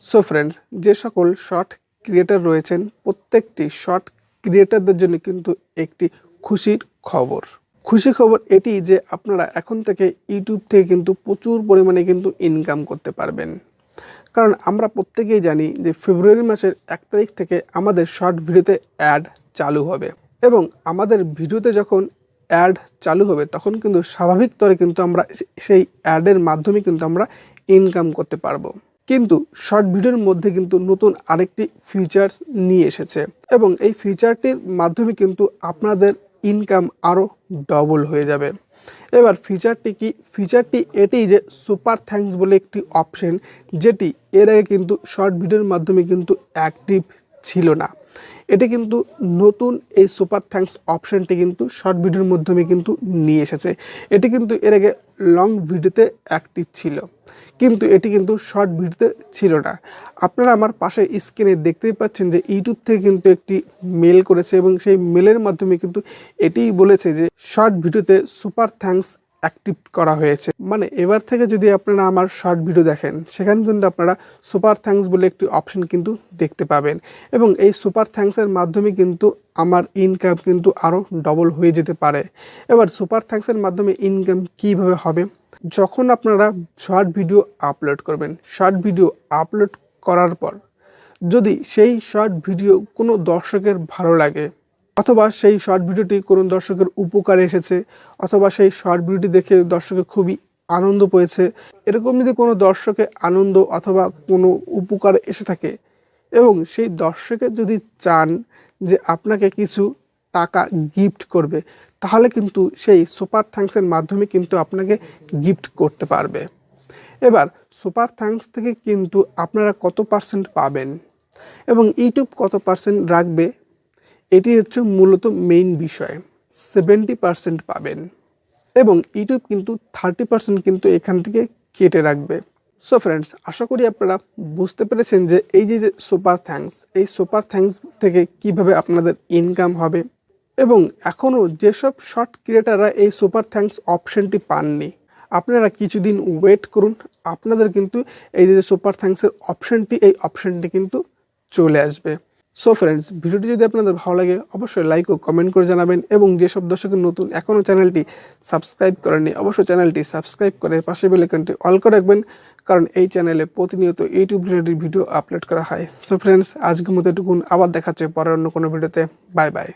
So friends, যে সকল short creator রয়েছেন প্রত্যেকটি শর্ট ক্রিয়েটারদের জন্য কিন্তু একটি খুশির খবর। খুশি খবর এটি যে আপনারা এখন থেকে ইউটিউব থেকে কিন্তু প্রচুর পরিমাণে কিন্তু ইনকাম করতে পারবেন। কারণ আমরা প্রত্যেকেই জানি যে ফেব্রুয়ারি মাসের 1 তারিখ থেকে আমাদের শর্ট ভিডিওতে অ্যাড চালু হবে এবং আমাদের ভিডিওতে যখন অ্যাড চালু হবে তখন কিন্তু স্বাভাবিক স্তরে কিন্তু আমরা সেই অ্যাডের মাধ্যমে কিন্তু আমরা ইনকাম করতে পারবো। কিন্তু শর্ট ভিডিওর মধ্যে কিন্তু নতুন আরেকটি ফিচার নিয়ে এসেছে এবং এই ফিচারটির মাধ্যমে কিন্তু আপনাদের ইনকাম আরও ডবল হয়ে যাবে। এবার ফিচারটি কি? ফিচারটি এটি যে সুপার থ্যাঙ্কস বলে একটি অপশন, যেটি এর আগে কিন্তু শর্ট ভিডিওর মাধ্যমে কিন্তু অ্যাক্টিভ ছিল না। এটি কিন্তু নতুন এই সুপার থ্যাঙ্কস অপশনটি কিন্তু শর্ট ভিডিওর মাধ্যমে কিন্তু নিয়ে এসেছে। এটি কিন্তু এর আগে লং ভিডিওতে অ্যাক্টিভ ছিল, কিন্তু এটি কিন্তু শর্ট ভিডিওতে ছিল না। আপনারা আমার পাশে স্ক্রিনে দেখতেই পাচ্ছেন যে ইউটিউব থেকে কিন্তু একটি মেল করেছে এবং সেই মেলের মাধ্যমে কিন্তু এটিই বলেছে যে শর্ট ভিডিওতে সুপার থ্যাঙ্কস অ্যাক্টিভ করা হয়েছে। মানে এবার থেকে যদি আপনারা আমার শর্ট ভিডিও দেখেন সেখানে কিন্তু আপনারা সুপার থ্যাঙ্কস বলে একটি অপশন কিন্তু দেখতে পাবেন এবং এই সুপার থ্যাঙ্কসের মাধ্যমে কিন্তু আমার ইনকাম কিন্তু আরও ডবল হয়ে যেতে পারে। এবার সুপার থ্যাঙ্কসের মাধ্যমে ইনকাম কিভাবে হবে? যখন আপনারা শর্ট ভিডিও আপলোড করবেন, শর্ট ভিডিও আপলোড করার পর যদি সেই শর্ট ভিডিও কোনো দর্শকের ভালো লাগে অথবা সেই শর্ট ভিডিওটি কোনো দর্শকের উপকারে এসেছে অথবা সেই শর্ট ভিডিওটি দেখে দর্শকের খুবই আনন্দ পেয়েছে, এরকম যদি কোনো দর্শকের আনন্দ অথবা কোনো উপকার এসে থাকে এবং সেই দর্শকের যদি চান যে আপনাকে কিছু টাকা গিফট করবে, তাহলে কিন্তু সেই সুপার থ্যাঙ্কসের মাধ্যমে কিন্তু আপনাকে গিফট করতে পারবে। এবার সুপার থ্যাঙ্কস থেকে কিন্তু আপনারা কত পার্সেন্ট পাবেন এবং ইউটিউব কত পার্সেন্ট রাখবে, এটি হচ্ছে মূলত মেইন বিষয়। 70% পাবেন এবং ইউটিউব কিন্তু 30% কিন্তু এখান থেকে কেটে রাখবে। সো ফ্রেন্ডস, আশা করি আপনারা বুঝতে পেরেছেন যে এই যে সুপার থ্যাঙ্কস, এই সুপার থ্যাঙ্কস থেকে কিভাবে আপনাদের ইনকাম হবে এবং এখনও যেসব শর্ট ক্রিয়েটাররা এই সুপার থ্যাঙ্কস অপশনটি পাননি, আপনারা কিছুদিন ওয়েট করুন, আপনাদের কিন্তু এই যে সুপার থ্যাঙ্কসের অপশনটি, এই অপশনটি কিন্তু চলে আসবে। সো ফ্রেন্ডস, ভিডিওটি যদি আপনাদের ভালো লাগে অবশ্যই লাইক ও কমেন্ট করে জানাবেন এবং যেসব দর্শকের নতুন এখনও চ্যানেলটি সাবস্ক্রাইব করেননি অবশ্যই চ্যানেলটি সাবস্ক্রাইব করে পাশে বেল আইকনটি অল করে রাখবেন, কারণ এই চ্যানেলে প্রতিনিয়ত ইউটিউব রিলেটেড ভিডিও আপলোড করা হয়। সো ফ্রেন্ডস, আজকের মতো এটুকুন, আবার দেখাচ্ছে পরের অন্য কোনো ভিডিওতে। Bye bye.